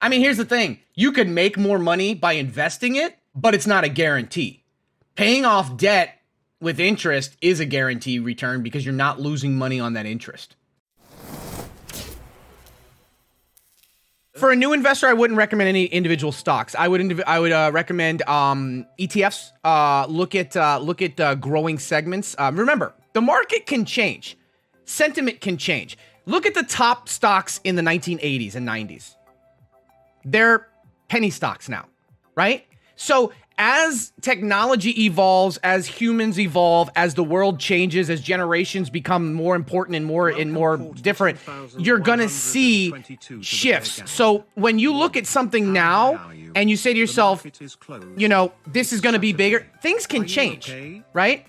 I mean, here's the thing. You could make more money by investing it, but it's not a guarantee. Paying off debt with interest is a guaranteed return because you're not losing money on that interest. For a new investor, I wouldn't recommend any individual stocks. I would recommend ETFs. Look at growing segments. Remember, the market can change. Sentiment can change. Look at the top stocks in the 1980s and 90s. They're penny stocks now, right? So as technology evolves, as humans evolve, as the world changes, as generations become more important and more different, you're gonna see shifts. So when you look at something now and you say to yourself, you know, this is gonna be bigger, things can change, right?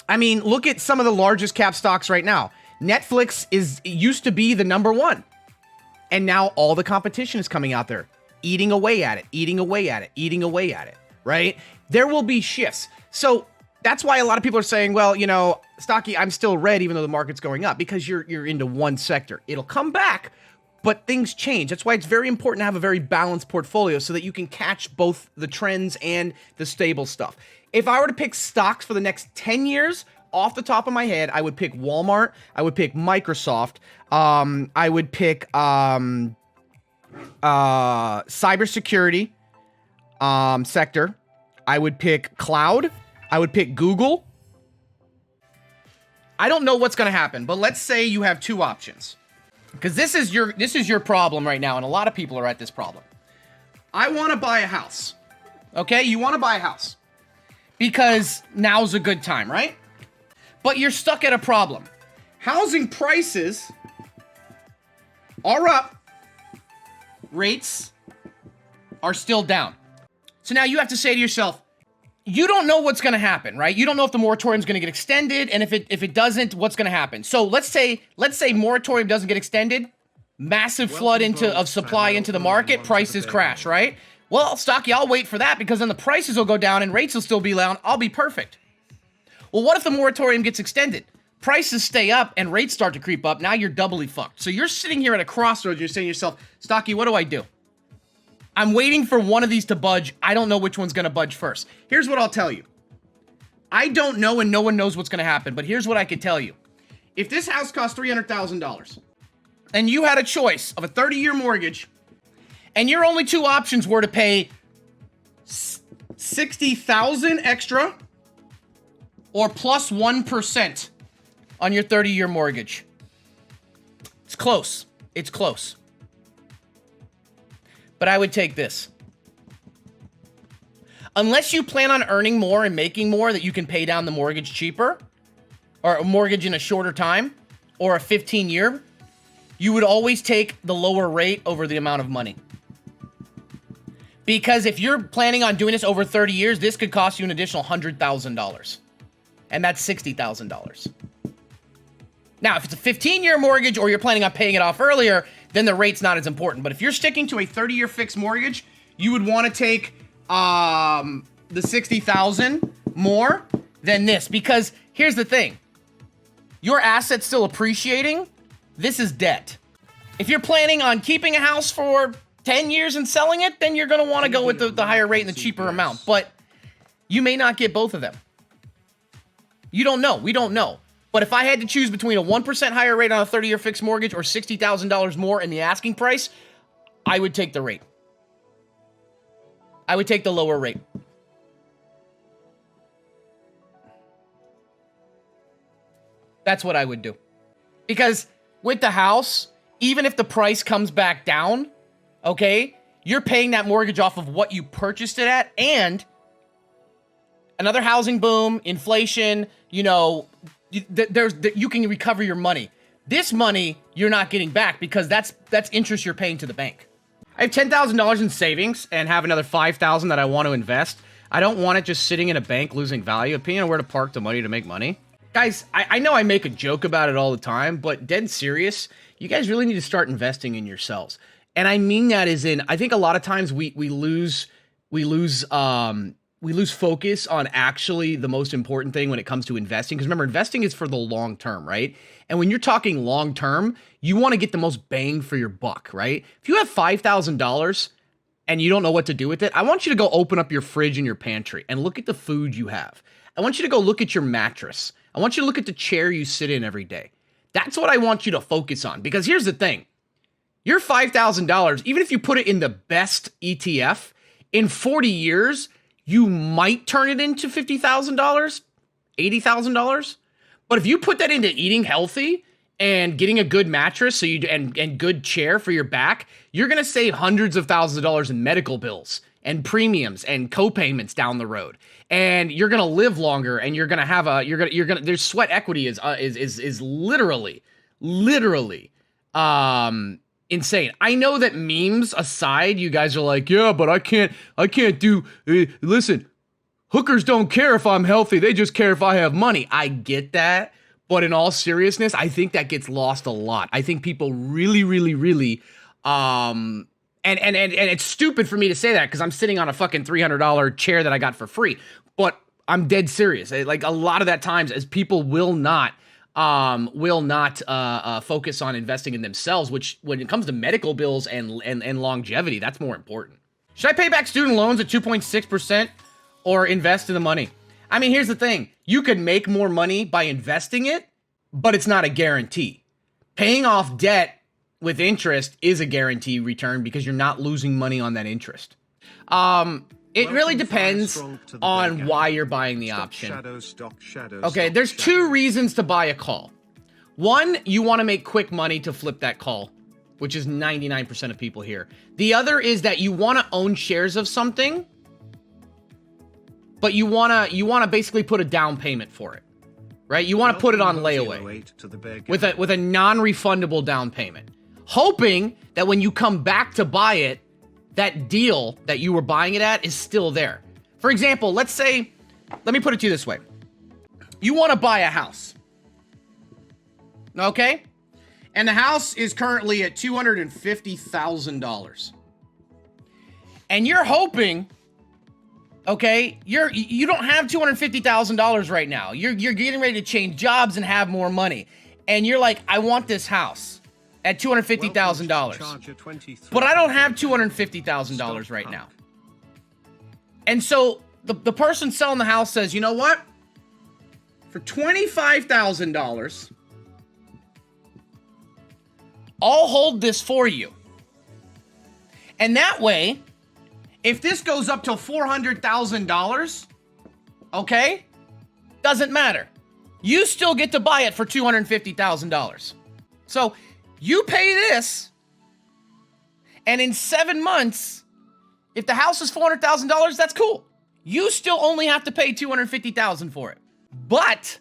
I mean, look at some of the largest cap stocks right now. Netflix used to be the number one, and now all the competition is coming out there, eating away at it. Right? There will be shifts. So that's why a lot of people are saying, well, you know, Stocky, I'm still red even though the market's going up, because you're into one sector. It'll come back, but things change. That's why it's very important to have a very balanced portfolio so that you can catch both the trends and the stable stuff. If I were to pick stocks for the next 10 years, off the top of my head, I would pick Walmart. I would pick Microsoft. I would pick cybersecurity sector. I would pick cloud. I would pick Google. I don't know what's going to happen, but let's say you have two options, because this is your problem right now, and a lot of people are at this problem. I want to buy a house. Okay, you want to buy a house because now's a good time, right? But you're stuck at a problem. Housing prices are up. Rates are still down. So now you have to say to yourself, you don't know what's going to happen, right? You don't know if the moratorium is going to get extended, and if it doesn't, what's going to happen? So let's say moratorium doesn't get extended, massive flood of supply into the market, prices crash, right? Well, Stocky, I'll wait for that because then the prices will go down and rates will still be down. I'll be perfect. Well, what if the moratorium gets extended? Prices stay up and rates start to creep up. Now you're doubly fucked. So you're sitting here at a crossroads. You're saying to yourself, Stocky, what do I do? I'm waiting for one of these to budge. I don't know which one's going to budge first. Here's what I'll tell you. I don't know, and no one knows what's going to happen, but here's what I can tell you. If this house costs $300,000 and you had a choice of a 30-year mortgage and your only two options were to pay $60,000 extra or plus 1% on your 30-year mortgage. It's close. It's close. But I would take this. Unless you plan on earning more and making more that you can pay down the mortgage cheaper, or a mortgage in a shorter time, or a 15-year, you would always take the lower rate over the amount of money. Because if you're planning on doing this over 30 years, this could cost you an additional $100,000. And that's $60,000. Now, if it's a 15-year mortgage or you're planning on paying it off earlier, then the rate's not as important. But if you're sticking to a 30-year fixed mortgage, you would want to take the $60,000 more than this. Because here's the thing. Your asset's still appreciating. This is debt. If you're planning on keeping a house for 10 years and selling it, then you're going to want to go with the higher rate and the cheaper amount. But you may not get both of them. You don't know. We don't know. But if I had to choose between a 1% higher rate on a 30-year fixed mortgage or $60,000 more in the asking price, I would take the rate. I would take the lower rate. That's what I would do. Because with the house, even if the price comes back down, okay, you're paying that mortgage off of what you purchased it at, and another housing boom, inflation, you know, you can recover your money. This money you're not getting back because that's interest you're paying to the bank. I have $10,000 in savings and have another $5,000 that I want to invest. I don't want it just sitting in a bank losing value. Opinion on where to park the money to make money. Guys, I know I make a joke about it all the time, but dead serious, you guys really need to start investing in yourselves. And I mean that as in, I think a lot of times we lose we lose focus on actually the most important thing when it comes to investing. Because remember, investing is for the long term, right? And when you're talking long term, you want to get the most bang for your buck, right? If you have $5,000 and you don't know what to do with it, I want you to go open up your fridge and your pantry and look at the food you have. I want you to go look at your mattress. I want you to look at the chair you sit in every day. That's what I want you to focus on. Because here's the thing. Your $5,000, even if you put it in the best ETF, in 40 years, you might turn it into $50,000, $80,000. But if you put that into eating healthy and getting a good mattress so you and good chair for your back, you're going to save hundreds of thousands of dollars in medical bills and premiums and co-payments down the road. And you're going to live longer, and you're going to have there's sweat equity is literally insane. I know that memes aside, you guys are like, yeah, but I can't do, listen, hookers don't care if I'm healthy. They just care if I have money. I get that. But in all seriousness, I think that gets lost a lot. I think people really, and it's stupid for me to say that because I'm sitting on a fucking $300 chair that I got for free. But I'm dead serious. Like, a lot of that times, as people will not focus on investing in themselves, which when it comes to medical bills and longevity, that's more important. Should I pay back student loans at 2.6% or invest in the money? I mean, here's the thing. You could make more money by investing it, but it's not a guarantee. Paying off debt with interest is a guaranteed return because you're not losing money on that interest. It really depends on why you're buying the option. Okay, there's two reasons to buy a call. One, you want to make quick money to flip that call, which is 99% of people here. The other is that you want to own shares of something, but you want to basically put a down payment for it, right? You want to put it on layaway with a non-refundable down payment, hoping that when you come back to buy it, that deal that you were buying it at is still there. For example, let me put it to you this way. You want to buy a house, okay? And the house is currently at $250,000. And you're hoping, okay, you don't have $250,000 right now. You're getting ready to change jobs and have more money. And you're like, I want this house at $250,000. But I don't have $250,000 right now. And so the person selling the house says, you know what? For $25,000, I'll hold this for you. And that way, if this goes up to $400,000, okay, doesn't matter. You still get to buy it for $250,000. So you pay this, and in 7 months, if the house is $400,000, that's cool. You still only have to pay $250,000 for it. But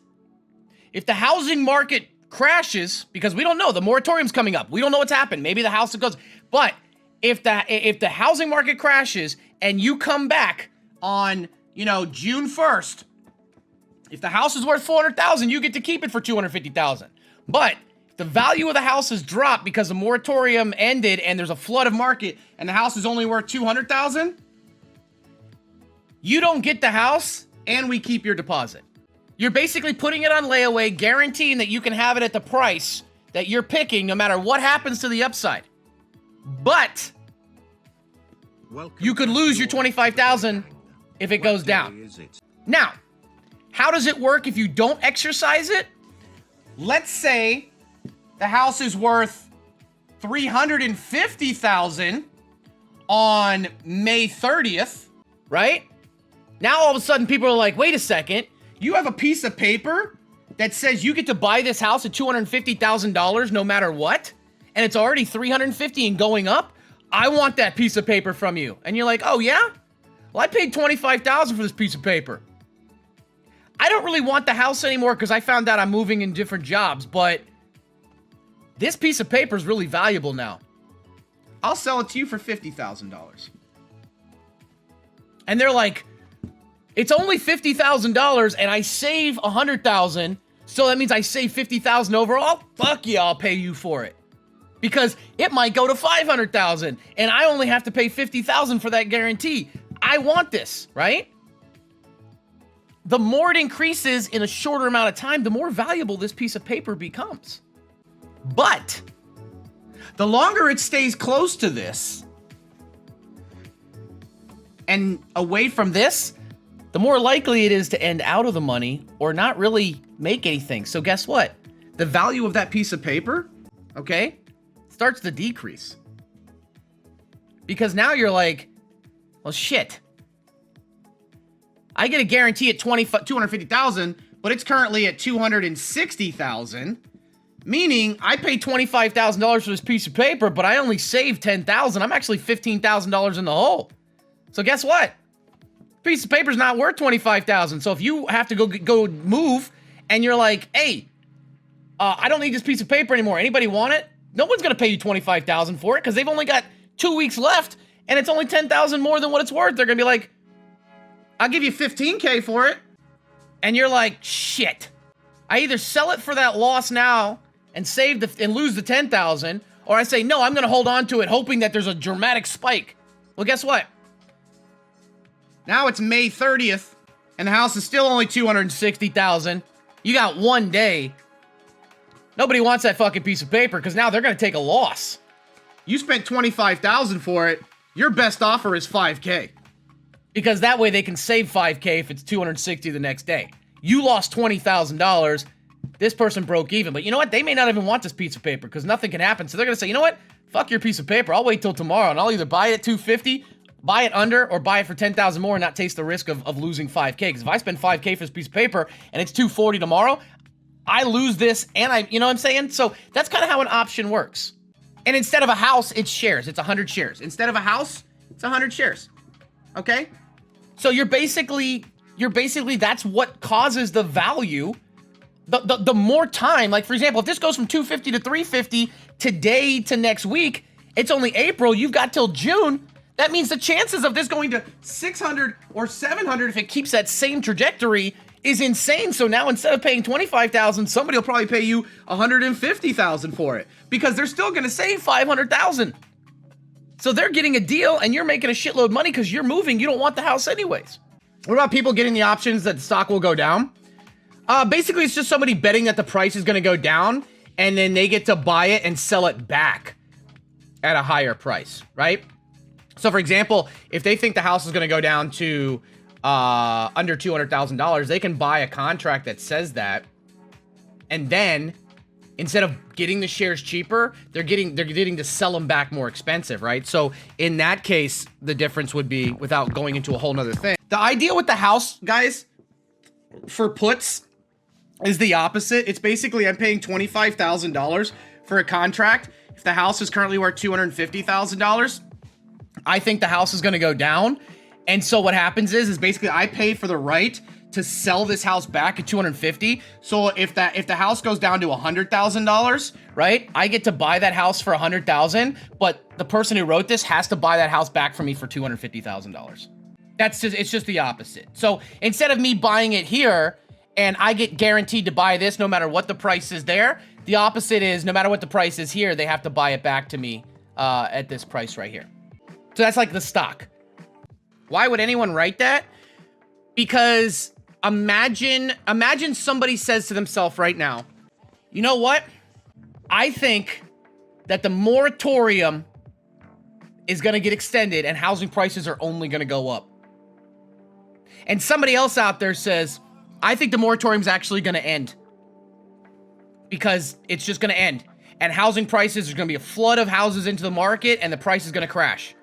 if the housing market crashes, because we don't know, the moratorium's coming up. We don't know what's happened. Maybe the house goes. But if the housing market crashes and you come back on, June 1st, if the house is worth $400,000, you get to keep it for $250,000. But the value of the house has dropped because the moratorium ended and there's a flood of market and the house is only worth $200,000. You don't get the house and we keep your deposit. You're basically putting it on layaway, guaranteeing that you can have it at the price that you're picking no matter what happens to the upside. But you could lose your $25,000 if it goes down. Now, how does it work if you don't exercise it? Let's say the house is worth $350,000 on May 30th, right? Now all of a sudden people are like, wait a second, you have a piece of paper that says you get to buy this house at $250,000 no matter what, and it's already $350,000 and going up? I want that piece of paper from you. And you're like, oh yeah? Well, I paid $25,000 for this piece of paper. I don't really want the house anymore because I found out I'm moving in different jobs, but this piece of paper is really valuable now. I'll sell it to you for $50,000. And they're like, it's only $50,000 and I save $100,000. So that means I save $50,000 overall. Fuck yeah, I'll pay you for it. Because it might go to $500,000 and I only have to pay $50,000 for that guarantee. I want this, right? the more it increases in a shorter amount of time, the more valuable this piece of paper becomes. But the longer it stays close to this and away from this, the more likely it is to end out of the money or not really make anything. So guess what? the value of that piece of paper, okay, starts to decrease. Because now you're like, well, shit. I get a guarantee at 250,000, but it's currently at 260,000, meaning I paid $25,000 for this piece of paper, but I only saved 10,000. I'm actually $15,000 in the hole. So guess what? Piece of paper's not worth 25,000. So if you have to go move and you're like, hey, I don't need this piece of paper anymore. Anybody want it? No one's gonna pay you 25,000 for it because they've only got 2 weeks left and it's only 10,000 more than what it's worth. They're gonna be like, I'll give you 15K for it. and you're like, shit. I either sell it for that loss now and lose the 10,000, or I say, no, I'm gonna hold on to it hoping that there's a dramatic spike. Well, guess what? Now it's May 30th, and the house is still only 260,000. You got 1 day. Nobody wants that fucking piece of paper because now they're gonna take a loss. You spent 25,000 for it. Your best offer is 5K. Because that way they can save 5K if it's 260 the next day. You lost $20,000. This person broke even. But you know what? They may not even want this piece of paper because nothing can happen. So they're gonna say, you know what? Fuck your piece of paper. I'll wait till tomorrow and I'll either buy it at 250, buy it under, or buy it for 10,000 more and not taste the risk of losing 5K. Because if I spend 5K for this piece of paper and it's 240 tomorrow, I lose this and you know what I'm saying? So that's kind of how an option works. And instead of a house, it's shares. It's 100 shares. Instead of a house, it's 100 shares. Okay? So you're basically, that's what causes the value. The more time, like for example, if this goes from 250 to 350 today to next week, it's only April, you've got till June. That means the chances of this going to 600 or 700 if it keeps that same trajectory is insane. So now instead of paying 25,000, somebody will probably pay you 150,000 for it because they're still going to save 500,000. So they're getting a deal and you're making a shitload of money because you're moving. You don't want the house anyways. What about people getting the options that the stock will go down? Basically, it's just somebody betting that the price is going to go down and then they get to buy it and sell it back at a higher price, right? So for example, if they think the house is going to go down to under $200,000, they can buy a contract that says that, and then instead of getting the shares cheaper, they're getting to sell them back more expensive, right? So in that case, the difference would be, without going into a whole nother thing, the idea with the house, guys, for puts is the opposite. It's basically I'm paying $25,000 for a contract. If the house is currently worth $250,000, I think the house is going to go down. And so what happens is basically I pay for the right to sell this house back at 250. So if the house goes down to $100,000, right? I get to buy that house for $100,000, but the person who wrote this has to buy that house back from me for $250,000. It's just the opposite. So instead of me buying it here and I get guaranteed to buy this no matter what the price is there, the opposite is no matter what the price is here, they have to buy it back to me at this price right here. So that's like the stock. Why would anyone write that? Because imagine somebody says to themselves right now, you know what? I think that the moratorium is going to get extended and housing prices are only going to go up. And somebody else out there says, I think the moratorium is actually going to end because it's just going to end. And housing prices, there's going to be a flood of houses into the market and the price is going to crash.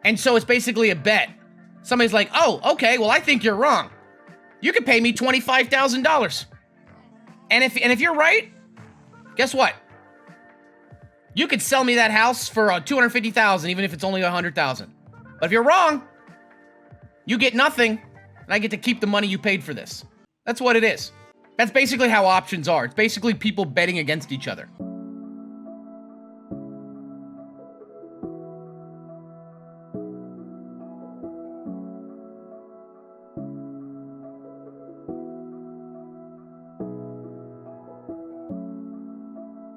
And so it's basically a bet. Somebody's like, oh, okay, well, I think you're wrong. You could pay me $25,000. And if you're right, guess what? You could sell me that house for $250,000, even if it's only $100,000. But if you're wrong, you get nothing, and I get to keep the money you paid for this. That's what it is. That's basically how options are. It's basically people betting against each other.